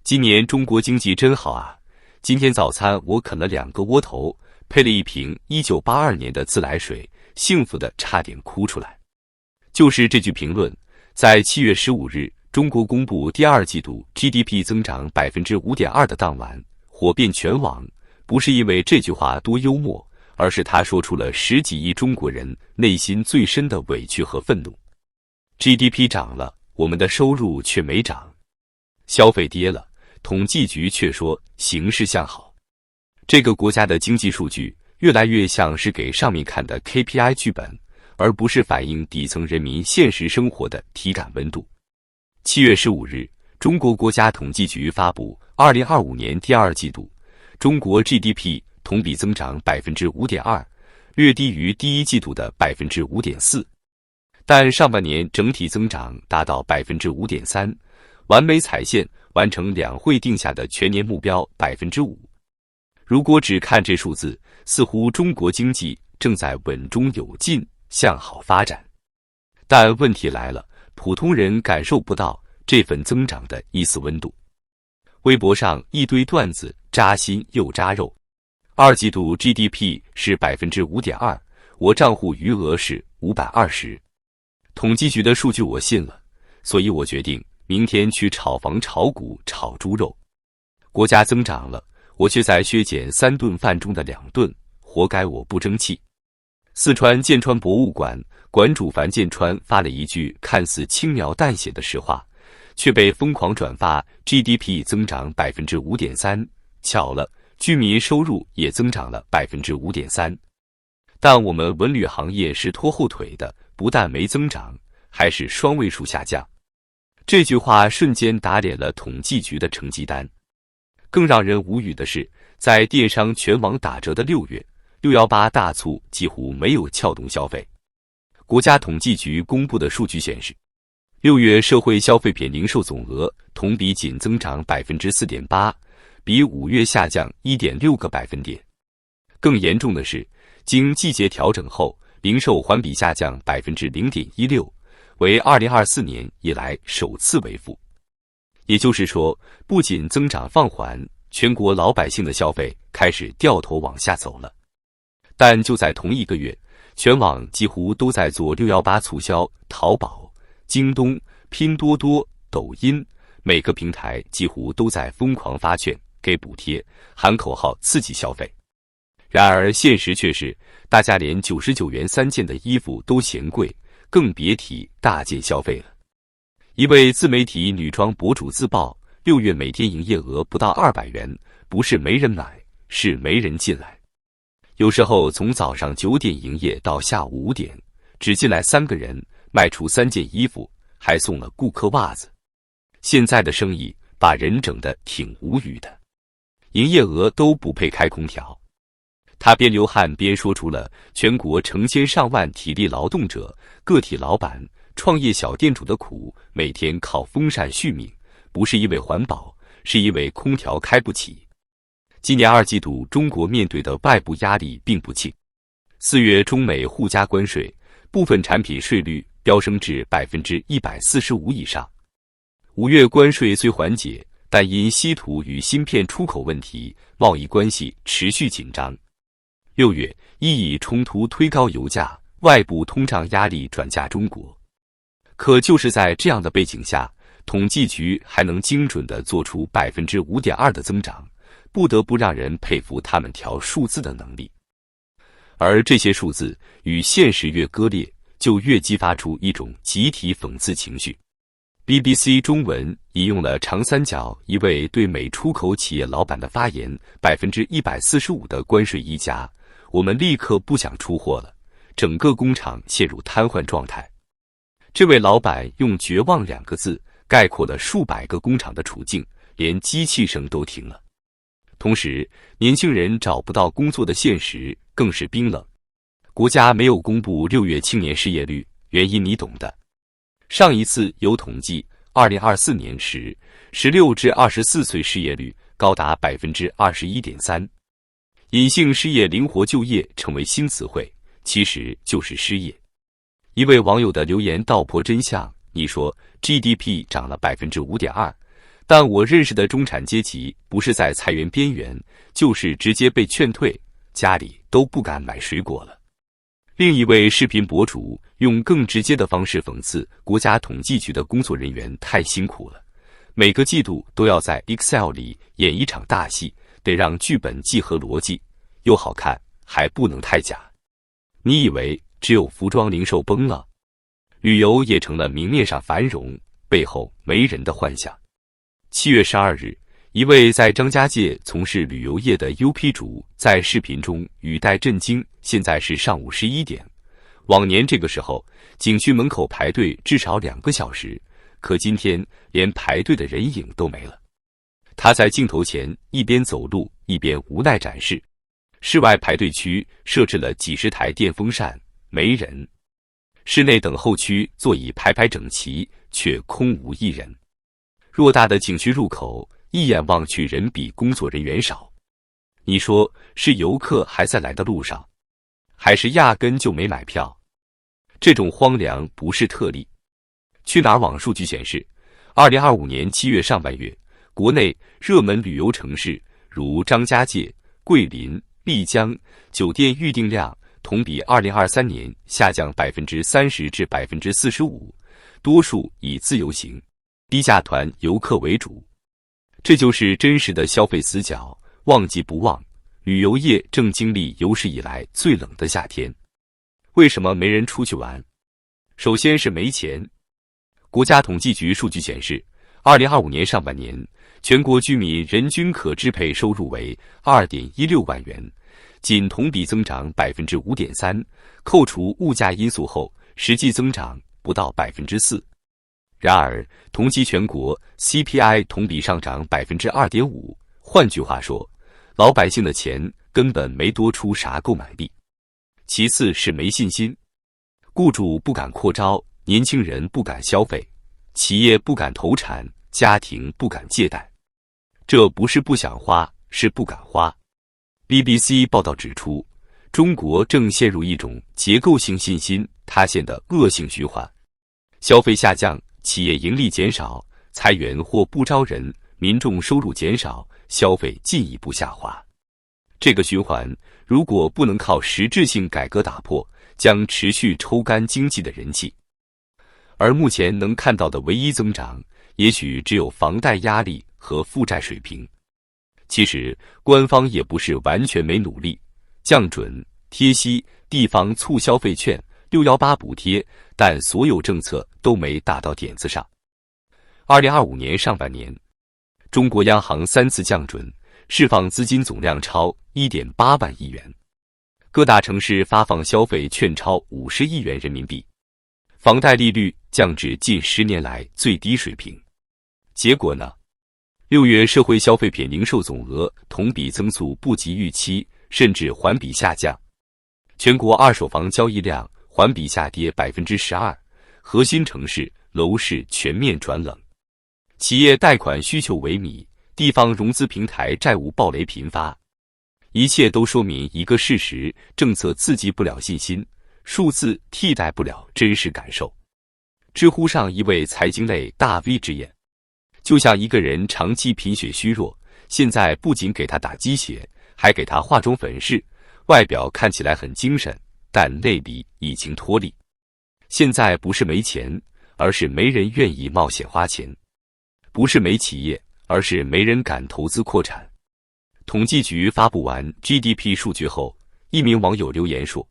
今年中国经济真好啊！今天早餐我啃了2个窝头，配了一瓶1982年的自来水，幸福的差点哭出来。就是这句评论，在7月15日，中国公布第2季度 GDP 增长 5.2% 的当晚，火遍全网。不是因为这句话多幽默，而是他说出了10几亿中国人内心最深的委屈和愤怒。GDP 涨了，我们的收入却没涨；消费跌了，统计局却说形势向好。这个国家的经济数据越来越像是给上面看的 KPI 剧本，而不是反映底层人民现实生活的体感温度。7月15日，中国国家统计局发布2025年第2季度中国 GDP 同比增长 5.2%， 略低于第1季度的 5.4%， 但上半年整体增长达到 5.3%， 完美踩线，完成两会定下的全年目标 5%。 如果只看这数字，似乎中国经济正在稳中有进，向好发展。但问题来了，普通人感受不到这份增长的一丝温度。微博上一堆段子，扎心又扎肉。2季度 GDP 是 5.2%， 我账户余额是520。统计局的数据我信了，所以我决定明天去炒房、炒股、炒猪肉。国家增长了，我却在削减3顿饭中的2顿，活该我不争气。四川剑川博物馆馆主樊建川发了一句看似轻描淡写的实话，却被疯狂转发。 GDP 增长 5.3%， 巧了，居民收入也增长了 5.3%。 但我们文旅行业是拖后腿的，不但没增长，还是双位数下降。这句话瞬间打脸了统计局的成绩单。更让人无语的是，在电商全网打折的6月，618大促几乎没有撬动消费。国家统计局公布的数据显示，6月社会消费品零售总额同比仅增长 4.8%， 比5月下降 1.6个百分点。更严重的是，经季节调整后，零售环比下降 0.16%， 为2024年以来首次为负。也就是说，不仅增长放缓，全国老百姓的消费开始掉头往下走了。但就在同一个月，全网几乎都在做618促销，淘宝、京东、拼多多、抖音，每个平台几乎都在疯狂发券、给补贴、喊口号刺激消费。然而现实却是，大家连99元3件的衣服都嫌贵，更别提大件消费了。一位自媒体女装博主自曝，6月每天营业额不到200元，不是没人买，是没人进来。有时候从早上9点营业到下午5点，只进来3个人，卖出3件衣服，还送了顾客袜子。现在的生意把人整得挺无语的，营业额都不配开空调。他边流汗边说出了全国成千上万体力劳动者、个体老板、创业小店主的苦，每天靠风扇续命，不是因为环保，是因为空调开不起。今年2季度，中国面对的外部压力并不轻。4月中美互加关税，部分产品税率飙升至 145% 以上。5月关税虽缓解，但因稀土与芯片出口问题，贸易关系持续紧张。6月，以冲突推高油价，外部通胀压力转嫁中国。可就是在这样的背景下，统计局还能精准地做出 5.2% 的增长，不得不让人佩服他们调数字的能力。而这些数字与现实越割裂，就越激发出一种集体讽刺情绪。BBC 中文引用了长三角一位对美出口企业老板的发言：145%的关税一加，我们立刻不想出货了，整个工厂陷入瘫痪状态。这位老板用绝望2个字概括了数百个工厂的处境，连机器声都停了。同时，年轻人找不到工作的现实更是冰冷。国家没有公布6月青年失业率，原因你懂的。上一次有统计，2024年时，16至24岁失业率高达 21.3%。隐性失业、灵活就业成为新词汇，其实就是失业。一位网友的留言道破真相，你说 GDP 涨了 5.2%，但我认识的中产阶级不是在裁员边缘，就是直接被劝退，家里都不敢买水果了。另一位视频博主用更直接的方式讽刺国家统计局的工作人员太辛苦了，每个季度都要在 Excel 里演一场大戏，得让剧本既合逻辑又好看，还不能太假。你以为只有服装零售崩了，旅游也成了明面上繁荣，背后没人的幻想。7月12日，一位在张家界从事旅游业的 UP 主在视频中语带震惊。现在是上午11点，往年这个时候景区门口排队至少2个小时，可今天连排队的人影都没了。他在镜头前一边走路一边无奈展示，室外排队区设置了几十台电风扇，没人；室内等候区座椅排排整齐，却空无一人。偌大的景区入口，一眼望去人比工作人员少。你说是游客还在来的路上，还是压根就没买票？这种荒凉不是特例。去哪儿网数据显示，2025年7月上半月，国内热门旅游城市如张家界、桂林、丽江，酒店预订量同比2023年下降30%至45%，多数以自由行、低价团游客为主。这就是真实的消费死角。旺季不旺，旅游业正经历有史以来最冷的夏天。为什么没人出去玩？首先是没钱。国家统计局数据显示，2025年上半年，全国居民人均可支配收入为 2.16 万元，仅同比增长 5.3%， 扣除物价因素后，实际增长不到 4%。然而，同期全国 CPI 同比上涨 2.5%， 换句话说，老百姓的钱根本没多出啥购买力。其次是没信心，雇主不敢扩招，年轻人不敢消费，企业不敢投产，家庭不敢借贷。这不是不想花，是不敢花。BBC 报道指出，中国正陷入一种结构性信心塌陷的恶性循环，消费下降，企业盈利减少，裁员或不招人，民众收入减少，消费进一步下滑。这个循环如果不能靠实质性改革打破，将持续抽干经济的人气。而目前能看到的唯一增长，也许只有房贷压力和负债水平。其实官方也不是完全没努力，降准、贴息、地方促消费券、618补贴，但所有政策都没打到点子上。2025年上半年，中国央行3次降准，释放资金总量超 1.8 万亿元，各大城市发放消费券超50亿元人民币，房贷利率降至近10年来最低水平。结果呢？6月社会消费品零售总额同比增速不及预期，甚至环比下降。全国二手房交易量环比下跌 12%， 核心城市楼市全面转冷。企业贷款需求萎靡，地方融资平台债务暴雷频发。一切都说明一个事实：政策刺激不了信心，数字替代不了真实感受。知乎上一位财经类大 V 直言，就像一个人长期贫血虚弱，现在不仅给他打鸡血，还给他化妆粉饰，外表看起来很精神，但内里已经脱力。现在不是没钱，而是没人愿意冒险花钱；不是没企业，而是没人敢投资扩产。统计局发布完 GDP 数据后，一名网友留言说，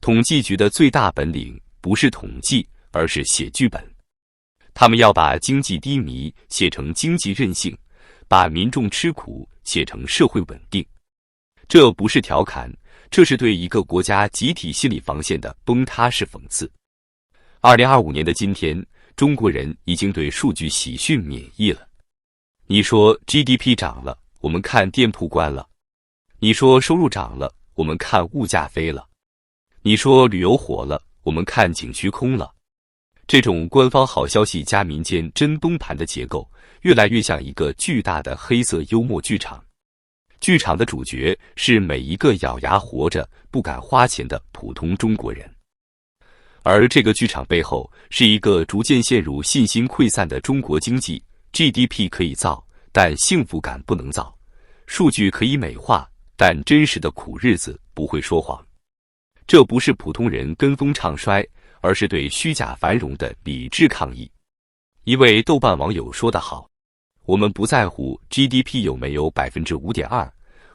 统计局的最大本领不是统计，而是写剧本。他们要把经济低迷写成经济韧性，把民众吃苦写成社会稳定。这不是调侃，这是对一个国家集体心理防线的崩塌式讽刺。2025年的今天，中国人已经对数据喜讯免疫了。你说 GDP 涨了，我们看店铺关了；你说收入涨了，我们看物价飞了；你说旅游火了，我们看景区空了。这种官方好消息加民间真崩盘的结构，越来越像一个巨大的黑色幽默剧场。剧场的主角是每一个咬牙活着、不敢花钱的普通中国人。而这个剧场背后，是一个逐渐陷入信心溃散的中国经济， GDP 可以造，但幸福感不能造；数据可以美化，但真实的苦日子不会说谎。这不是普通人跟风唱衰，而是对虚假繁荣的理智抗议。一位豆瓣网友说得好：我们不在乎 GDP 有没有 5.2%，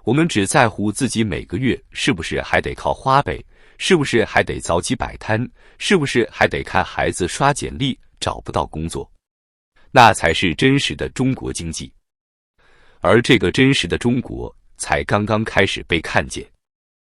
我们只在乎自己每个月是不是还得靠花呗，是不是还得早起摆摊，是不是还得看孩子刷简历找不到工作。那才是真实的中国经济。而这个真实的中国才刚刚开始被看见。